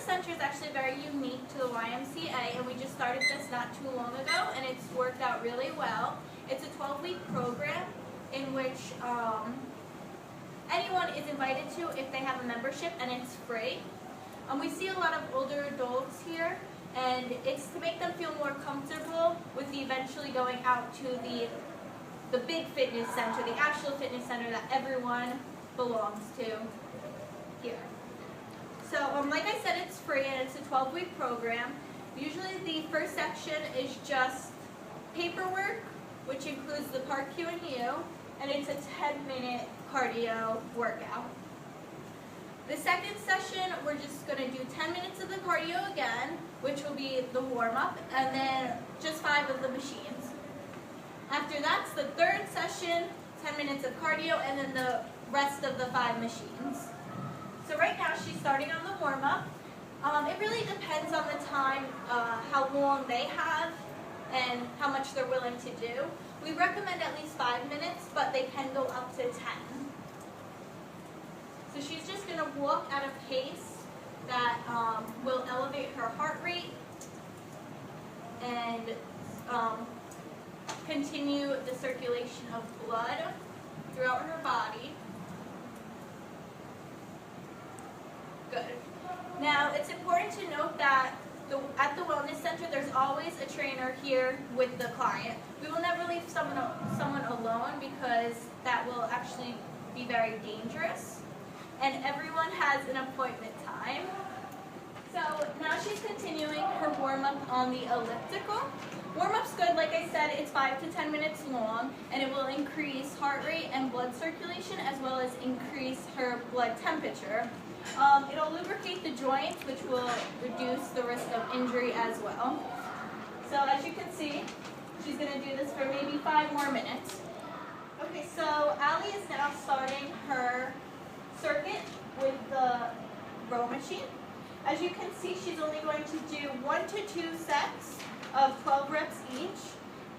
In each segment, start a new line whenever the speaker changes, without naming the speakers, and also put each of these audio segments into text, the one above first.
Wellness Center is actually very unique to the YMCA, and we just started this not too long ago, and it's worked out really well. It's a 12-week program in which anyone is invited to if they have a membership, and it's free. We see a lot of older adults here, and it's to make them feel more comfortable with eventually going out to the big fitness center, the actual fitness center that everyone belongs to here. So like I said, it's free and it's a 12-week program. Usually the first section is just paperwork, which includes the Part Q and U, and it's a 10-minute cardio workout. The second session, we're just going to do 10 minutes of the cardio again, which will be the warm-up, and then just 5 of the machines. After that's the third session, 10 minutes of cardio, and then the rest of the 5 machines. So right now she's starting on the warm-up. It really depends on the time, how long they have, and how much they're willing to do. We recommend at least 5 minutes, but they can go up to 10. So she's just going to walk at a pace that will elevate her heart rate and continue the circulation of blood throughout her body. Good. Now, it's important to note that at the Wellness Center, there's always a trainer here with the client. We will never leave someone alone because that will actually be very dangerous. And everyone has an appointment time. So now she's continuing her warm-up on the elliptical. Warm-up's good, like I said, it's 5 to 10 minutes long, and it will increase heart rate and blood circulation as well as increase her blood temperature. It'll lubricate the joints, which will reduce the risk of injury as well. So as you can see, she's going to do this for maybe 5 more minutes. Okay, so Allie is now starting her circuit with the row machine. As you can see, she's only going to do 1 to 2 sets of 12 reps each.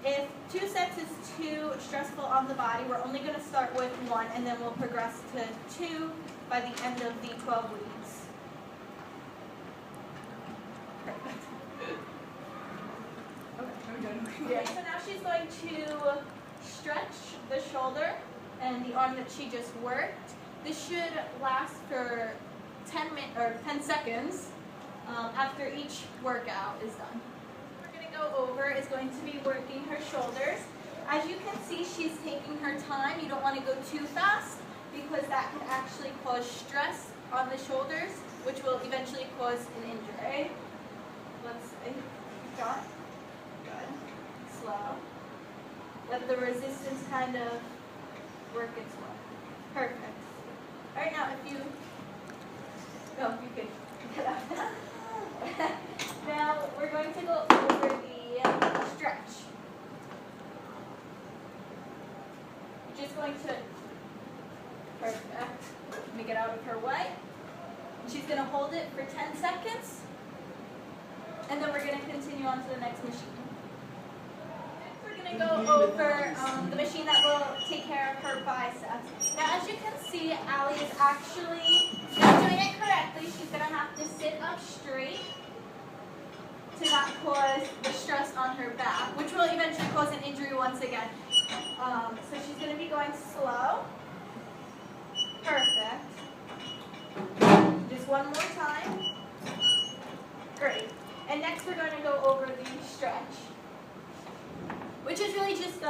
If 2 sets is too stressful on the body, we're only going to start with 1, and then we'll progress to 2 by the end of the 12 weeks. Perfect. Okay, so now she's going to stretch the shoulder and the arm that she just worked. This should last for 10 seconds after each workout is done. What we're going to go over is going to be working her shoulders. As you can see, she's taking her time. You don't want to go too fast because that can actually cause stress on the shoulders, which will eventually cause an injury. Let's see. Got? Good. Slow. Let the resistance kind of work its way. Perfect. All right, now if you could get up now. Now we're going to go over the stretch. You're just going to, perfect. Let me get out of her way. She's going to hold it for 10 seconds, and then we're going to continue on to the next machine. We're going to go over the machine that will take care of her biceps. Now, as you can see, Allie is actually not doing it correctly. She's going to have to sit up straight to not cause the stress on her back, which will eventually cause an injury once again. So she's going to be going slow. Perfect. Just one more time. Great. And next we're going to go over the stretch, which is really just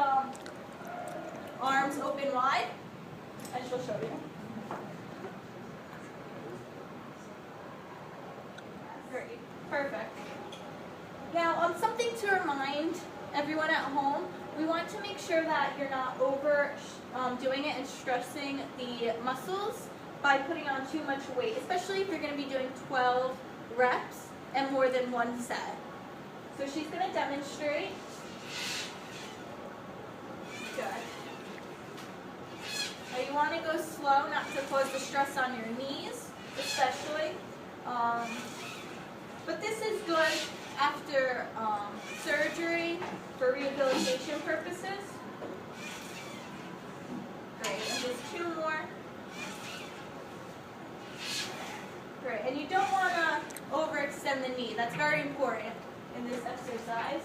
arms open wide, and she'll show you. Great. Perfect. Now, something to remind everyone at home, we want to make sure that you're not doing it and stressing the muscles by putting on too much weight, especially if you're going to be doing 12 reps and more than 1 set. So she's going to demonstrate. Good. Now you want to go slow, not to cause the stress on your knees, especially. But this is good after surgery for rehabilitation purposes. Great, and just 2 more. Great, and you don't want to overextend the knee. That's very important in this exercise.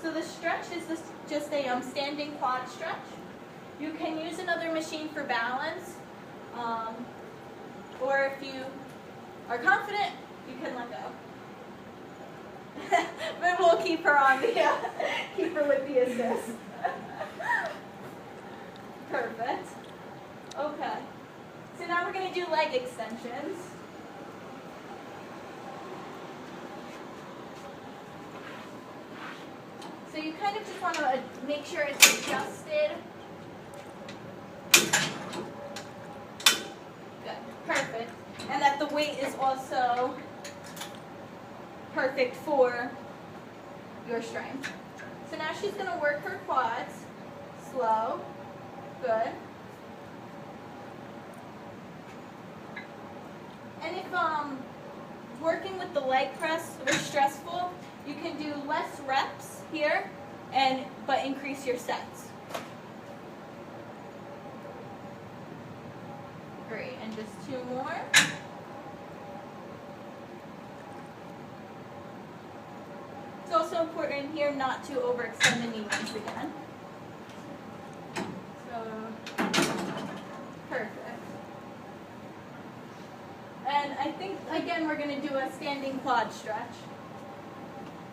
So the stretch is just a standing quad stretch. You can use another machine for balance, or if you are confident, you can let go. But we'll keep her on the, keep her with the assist. Perfect. Okay. So now we're going to do leg extensions. So you kind of just want to make sure it's adjusted. Good. Perfect. And that the weight is also perfect for your strength. So now she's going to work her quads. Slow. Good. And if working with the leg press was stressful, you can do less reps here, but increase your sets. Great, and just 2 more. It's also important here not to overextend the knee once again. So, perfect. And I think, again, we're going to do a standing quad stretch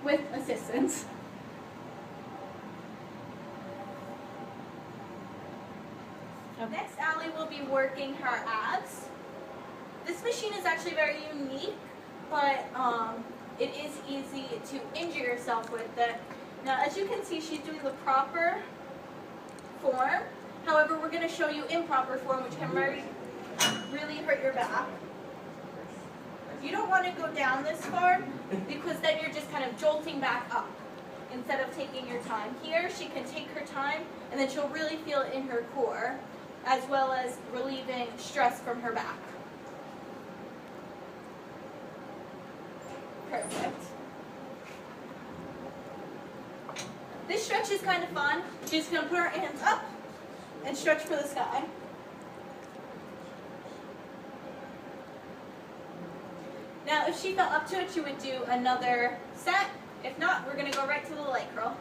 with assistance. Next, Allie will be working her abs. This machine is actually very unique, but it is easy to injure yourself with it. Now, as you can see, she's doing the proper form. However, we're going to show you improper form, which can really hurt your back. You don't want to go down this far, because then you're just kind of jolting back up instead of taking your time. Here, she can take her time, and then she'll really feel it in her core, as well as relieving stress from her back. Perfect. This stretch is kind of fun. She's going to put her hands up and stretch for the sky. Now, if she felt up to it, she would do another set. If not, we're going to go right to the leg curl.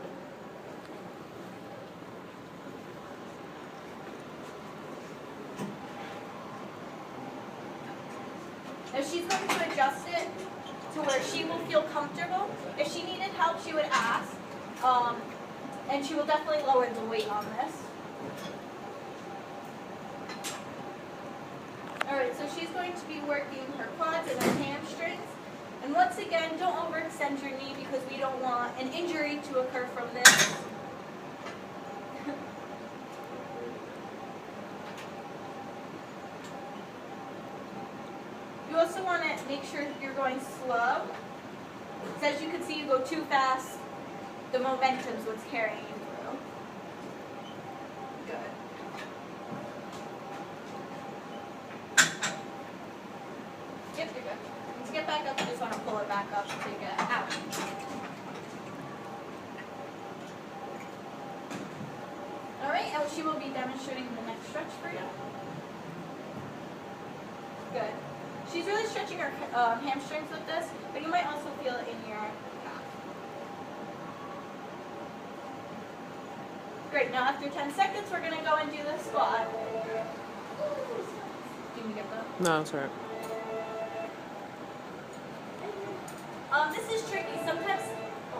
Now, she's going to adjust it to where she will feel comfortable. If she needed help, she would ask. And she will definitely lower the weight on this. Alright, so she's going to be working her quads and her hamstrings. And once again, don't overextend your knee, because we don't want an injury to occur from this. You also want to make sure you're going slow. Because as you can see, you go too fast, the momentum's what's carrying you through. Good. Yep, you're good. To get back up, you just want to pull it back up to get out. Alright, and she will be demonstrating the next stretch for you. Good. She's really stretching her hamstrings with this, but you might also feel it in your calf. Great, now after 10 seconds, we're going to go and do the squat. Did you get that?
No, it's alright.
This is tricky. Sometimes,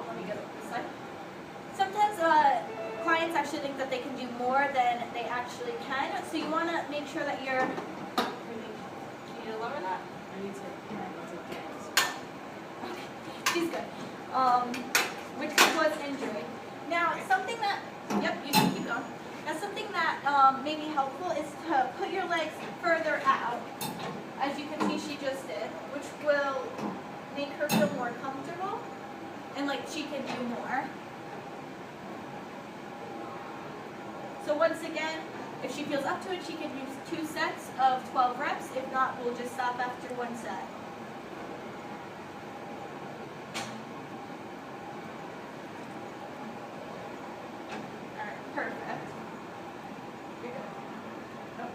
let me get it this side. Sometimes clients actually think that they can do more than they actually can, so you want to make sure that you're... You need to lower that?
I need to get it.
Okay, she's good. Which was injury. Now, something that, yep, you can keep going. Now, something that may be helpful is to put your legs further out, as you can see she just did, which will make her feel more comfortable and like she can do more. So once again, if she feels up to it, she can use 2 sets of 12 reps. If not, we'll just stop after 1 set. Alright, perfect. You're good. Oh.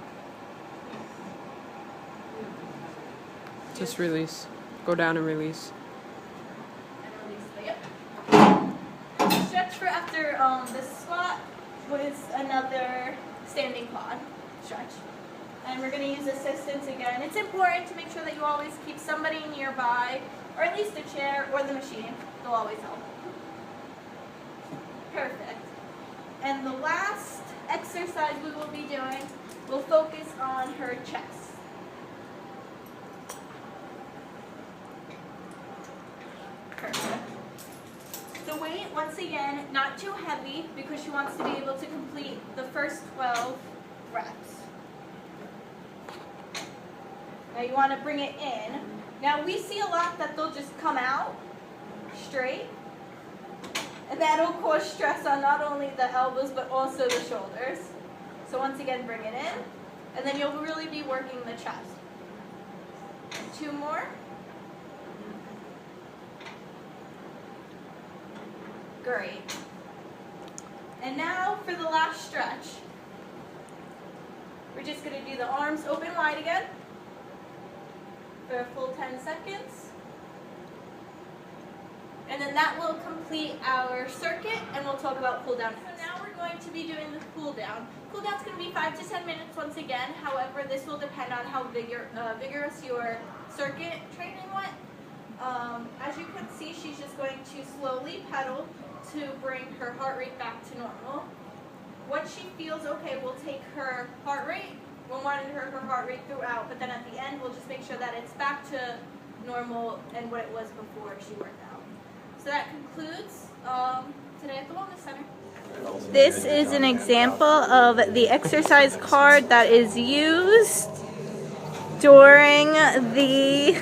Just release. Go down and release.
And release the, yep. Stretch for after this squat with another standing quad stretch. And we're going to use assistance again. It's important to make sure that you always keep somebody nearby, or at least a chair or the machine. They'll always help. Perfect. And the last exercise we will be doing will focus on her chest. Perfect. The weight, once again, not too heavy because she wants to be able to complete the first 12 reps. Now you want to bring it in. Now we see a lot that they'll just come out straight. And that'll cause stress on not only the elbows but also the shoulders. So once again, bring it in. And then you'll really be working the chest. 2 more. Great. And now for the last stretch. We're just going to do the arms open wide again for a full 10 seconds. And then that will complete our circuit, and we'll talk about cool down. So now we're going to be doing the cool down. Cool down's going to be 5 to 10 minutes once again. However, this will depend on how vigorous your circuit training went. As you can see, she's just going to slowly pedal to bring her heart rate back to normal. Once she feels okay, we'll take her heart rate. We'll monitor her heart rate throughout, but then at the end, we'll just make sure that it's back to normal and what it was before she worked out. So that concludes today at the Wellness Center. This is an example of the exercise card that is used during the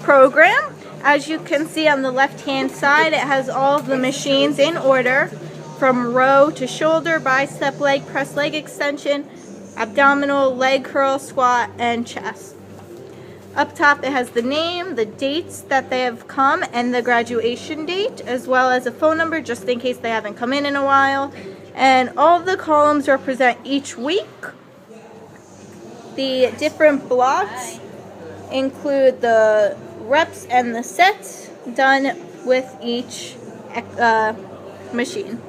program. As you can see on the left-hand side, it has all of the machines in order from row to shoulder, bicep, leg press, leg extension, abdominal, leg curl, squat, and chest. Up top it has the name, the dates that they have come, and the graduation date, as well as a phone number just in case they haven't come in a while. And all of the columns represent each week. The different blocks include the reps and the sets done with each machine.